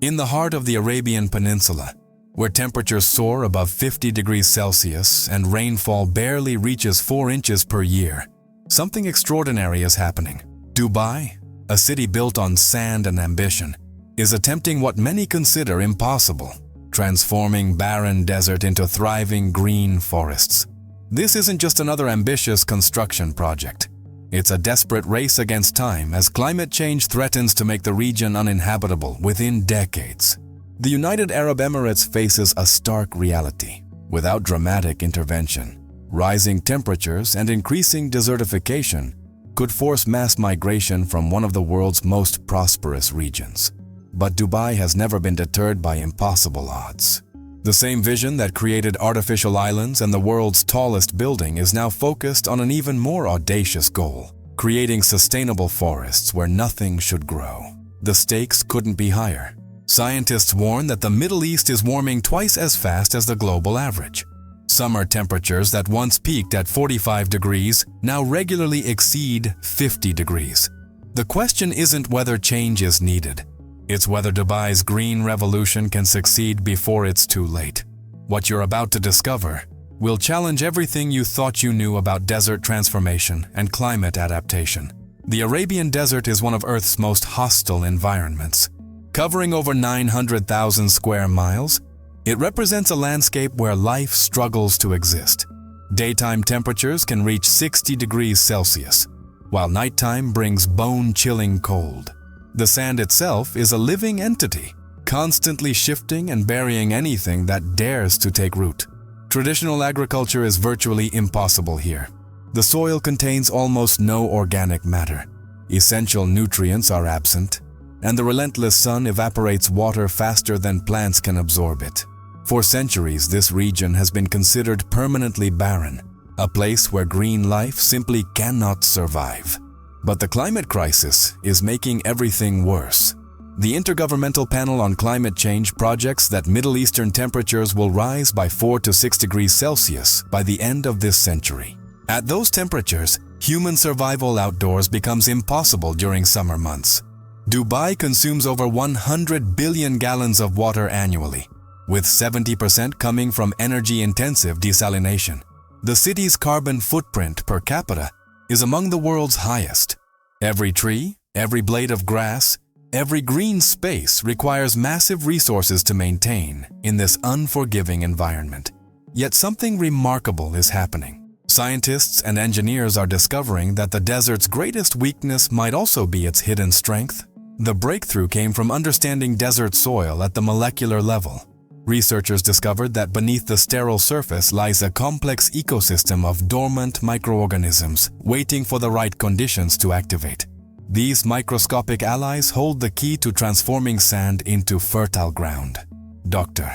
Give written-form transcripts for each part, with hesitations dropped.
In the heart of the Arabian Peninsula, where temperatures soar above 50 degrees Celsius and rainfall barely reaches 4 inches per year, something extraordinary is happening. Dubai, a city built on sand and ambition, is attempting what many consider impossible, transforming barren desert into thriving green forests. This isn't just another ambitious construction project. It's a desperate race against time as climate change threatens to make the region uninhabitable within decades. The United Arab Emirates faces a stark reality. Without dramatic intervention, rising temperatures and increasing desertification could force mass migration from one of the world's most prosperous regions. But Dubai has never been deterred by impossible odds. The same vision that created artificial islands and the world's tallest building is now focused on an even more audacious goal: creating sustainable forests where nothing should grow. The stakes couldn't be higher. Scientists warn that the Middle East is warming twice as fast as the global average. Summer temperatures that once peaked at 45 degrees now regularly exceed 50 degrees. The question isn't whether change is needed. It's whether Dubai's green revolution can succeed before it's too late. What you're about to discover will challenge everything you thought you knew about desert transformation and climate adaptation. The Arabian Desert is one of Earth's most hostile environments. Covering over 900,000 square miles, it represents a landscape where life struggles to exist. Daytime temperatures can reach 60 degrees Celsius, while nighttime brings bone-chilling cold. The sand itself is a living entity, constantly shifting and burying anything that dares to take root. Traditional agriculture is virtually impossible here. The soil contains almost no organic matter. Essential nutrients are absent, and the relentless sun evaporates water faster than plants can absorb it. For centuries, this region has been considered permanently barren, a place where green life simply cannot survive. But the climate crisis is making everything worse. The Intergovernmental Panel on Climate Change projects that Middle Eastern temperatures will rise by 4 to 6 degrees Celsius by the end of this century. At those temperatures, human survival outdoors becomes impossible during summer months. Dubai consumes over 100 billion gallons of water annually, with 70% coming from energy-intensive desalination. The city's carbon footprint per capita is among the world's highest. Every tree, every blade of grass, every green space requires massive resources to maintain in this unforgiving environment. Yet something remarkable is happening. Scientists and engineers are discovering that the desert's greatest weakness might also be its hidden strength. The breakthrough came from understanding desert soil at the molecular level. Researchers discovered that beneath the sterile surface lies a complex ecosystem of dormant microorganisms waiting for the right conditions to activate. These microscopic allies hold the key to transforming sand into fertile ground. Dr.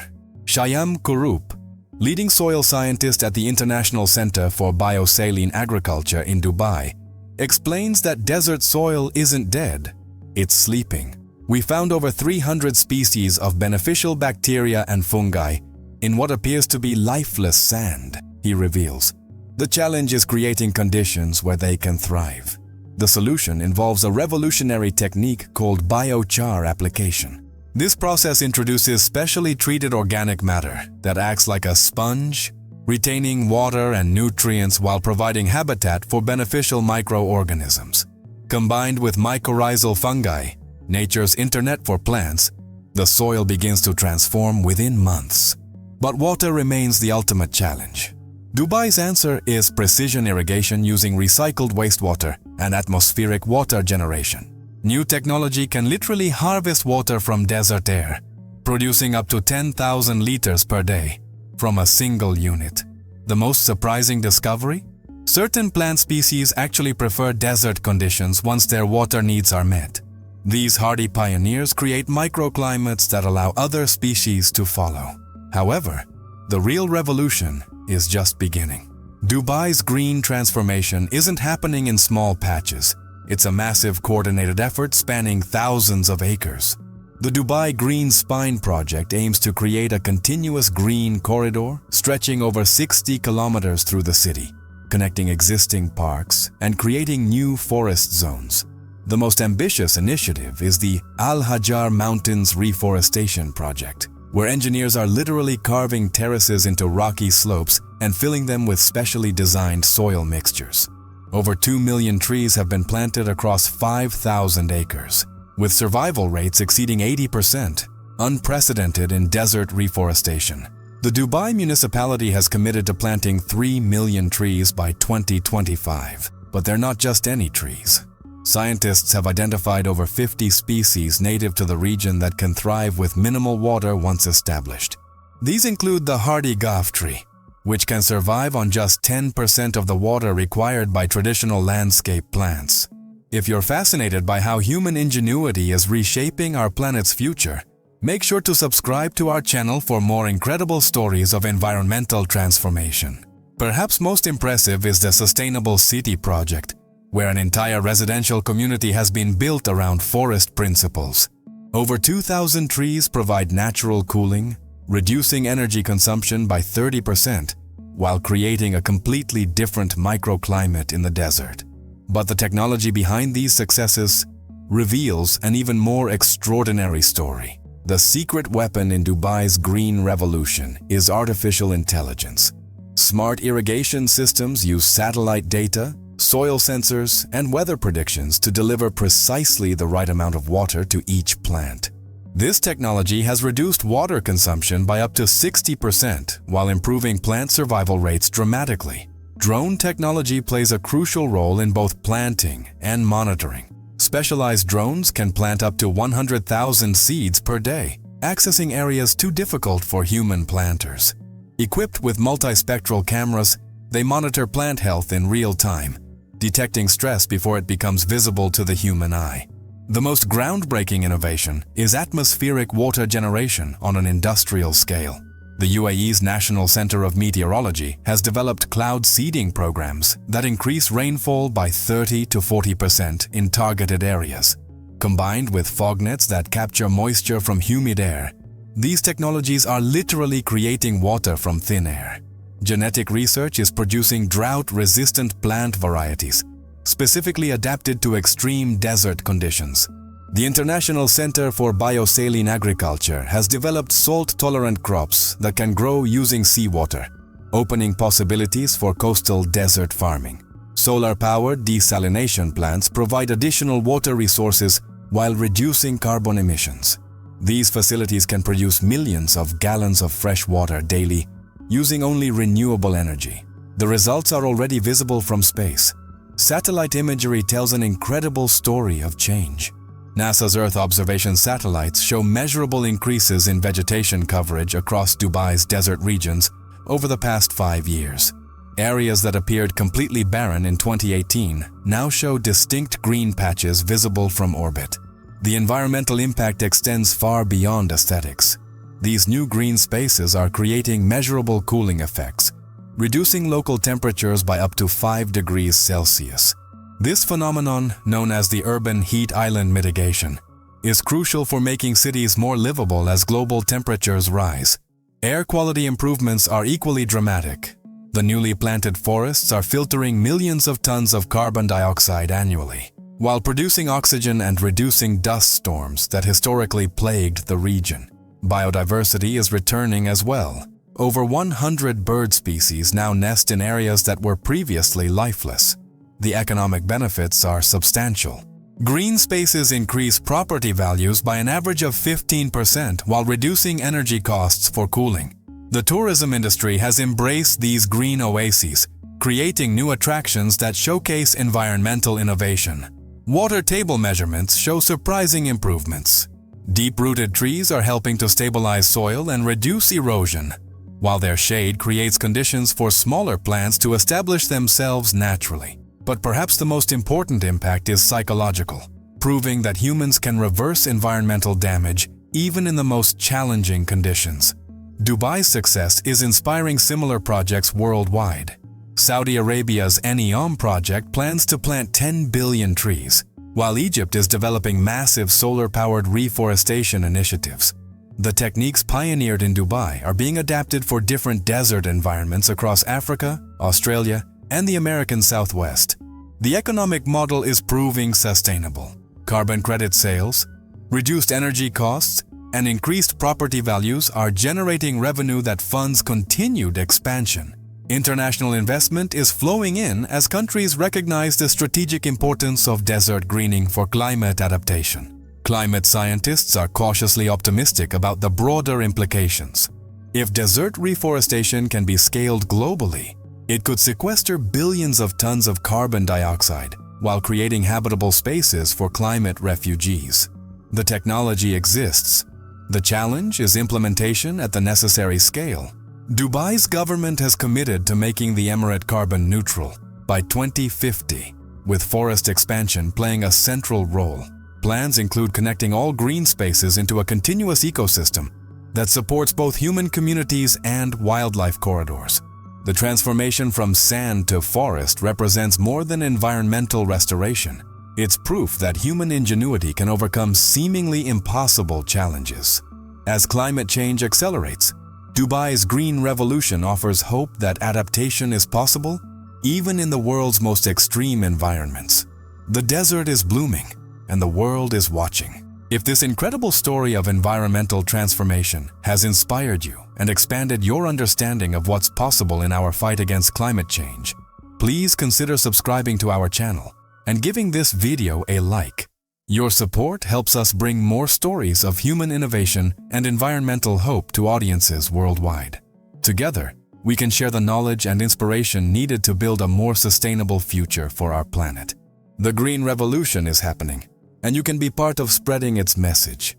Shyam Kurup, leading soil scientist at the International Center for Biosaline Agriculture in Dubai, explains that desert soil isn't dead, it's sleeping. We found over 300 species of beneficial bacteria and fungi in what appears to be lifeless sand, he reveals. The challenge is creating conditions where they can thrive. The solution involves a revolutionary technique called biochar application. This process introduces specially treated organic matter that acts like a sponge, retaining water and nutrients while providing habitat for beneficial microorganisms. Combined with mycorrhizal fungi, nature's internet for plants, the soil begins to transform within months. But water remains the ultimate challenge. Dubai's answer is precision irrigation using recycled wastewater and atmospheric water generation. New technology can literally harvest water from desert air, producing up to 10,000 liters per day from a single unit. The most surprising discovery? Certain plant species actually prefer desert conditions once their water needs are met. These hardy pioneers create microclimates that allow other species to follow. However, the real revolution is just beginning. Dubai's green transformation isn't happening in small patches. It's a massive coordinated effort spanning thousands of acres. The Dubai Green Spine project aims to create a continuous green corridor stretching over 60 kilometers through the city, connecting existing parks and creating new forest zones. The most ambitious initiative is the Al Hajar Mountains Reforestation Project, where engineers are literally carving terraces into rocky slopes and filling them with specially designed soil mixtures. Over 2 million trees have been planted across 5,000 acres, with survival rates exceeding 80%, unprecedented in desert reforestation. The Dubai municipality has committed to planting 3 million trees by 2025, but they're not just any trees. Scientists have identified over 50 species native to the region that can thrive with minimal water once established. These include the hardy gaf tree, which can survive on just 10% of the water required by traditional landscape plants. If you're fascinated by how human ingenuity is reshaping our planet's future, make sure to subscribe to our channel for more incredible stories of environmental transformation. Perhaps most impressive is the Sustainable City project, where an entire residential community has been built around forest principles. Over 2,000 trees provide natural cooling, reducing energy consumption by 30%, while creating a completely different microclimate in the desert. But the technology behind these successes reveals an even more extraordinary story. The secret weapon in Dubai's green revolution is artificial intelligence. Smart irrigation systems use satellite data, soil sensors, and weather predictions to deliver precisely the right amount of water to each plant. This technology has reduced water consumption by up to 60% while improving plant survival rates dramatically. Drone technology plays a crucial role in both planting and monitoring. Specialized drones can plant up to 100,000 seeds per day, accessing areas too difficult for human planters. Equipped with multispectral cameras, they monitor plant health in real time, detecting stress before it becomes visible to the human eye. The most groundbreaking innovation is atmospheric water generation on an industrial scale. The UAE's National Center of Meteorology has developed cloud seeding programs that increase rainfall by 30 to 40% in targeted areas. Combined with fog nets that capture moisture from humid air, these technologies are literally creating water from thin air. Genetic research is producing drought-resistant plant varieties, specifically adapted to extreme desert conditions. The International Center for Biosaline Agriculture has developed salt-tolerant crops that can grow using seawater, opening possibilities for coastal desert farming. Solar-powered desalination plants provide additional water resources while reducing carbon emissions. These facilities can produce millions of gallons of fresh water daily, using only renewable energy. The results are already visible from space. Satellite imagery tells an incredible story of change. NASA's Earth observation satellites show measurable increases in vegetation coverage across Dubai's desert regions over the past 5 years. Areas that appeared completely barren in 2018 now show distinct green patches visible from orbit. The environmental impact extends far beyond aesthetics. These new green spaces are creating measurable cooling effects, reducing local temperatures by up to 5 degrees Celsius. This phenomenon, known as the urban heat island mitigation, is crucial for making cities more livable as global temperatures rise. Air quality improvements are equally dramatic. The newly planted forests are filtering millions of tons of carbon dioxide annually, while producing oxygen and reducing dust storms that historically plagued the region. Biodiversity is returning as well. Over 100 bird species now nest in areas that were previously lifeless. The economic benefits are substantial. Green spaces increase property values by an average of 15% while reducing energy costs for cooling. The tourism industry has embraced these green oases, creating new attractions that showcase environmental innovation. Water table measurements show surprising improvements. Deep-rooted trees are helping to stabilize soil and reduce erosion, while their shade creates conditions for smaller plants to establish themselves naturally. But perhaps the most important impact is psychological, proving that humans can reverse environmental damage even in the most challenging conditions. Dubai's success is inspiring similar projects worldwide. Saudi Arabia's Neom project plans to plant 10 billion trees, while Egypt is developing massive solar-powered reforestation initiatives. The techniques pioneered in Dubai are being adapted for different desert environments across Africa, Australia, and the American Southwest. The economic model is proving sustainable. Carbon credit sales, reduced energy costs, and increased property values are generating revenue that funds continued expansion. International investment is flowing in as countries recognize the strategic importance of desert greening for climate adaptation. Climate scientists are cautiously optimistic about the broader implications. If desert reforestation can be scaled globally, it could sequester billions of tons of carbon dioxide while creating habitable spaces for climate refugees. The technology exists. The challenge is implementation at the necessary scale. Dubai's government has committed to making the emirate carbon neutral by 2050, with forest expansion playing a central role. Plans include connecting all green spaces into a continuous ecosystem that supports both human communities and wildlife corridors. The transformation from sand to forest represents more than environmental restoration. It's proof that human ingenuity can overcome seemingly impossible challenges. As climate change accelerates, Dubai's green revolution offers hope that adaptation is possible, even in the world's most extreme environments. The desert is blooming, and the world is watching. If this incredible story of environmental transformation has inspired you and expanded your understanding of what's possible in our fight against climate change, please consider subscribing to our channel and giving this video a like. Your support helps us bring more stories of human innovation and environmental hope to audiences worldwide. Together, we can share the knowledge and inspiration needed to build a more sustainable future for our planet. The green revolution is happening, and you can be part of spreading its message.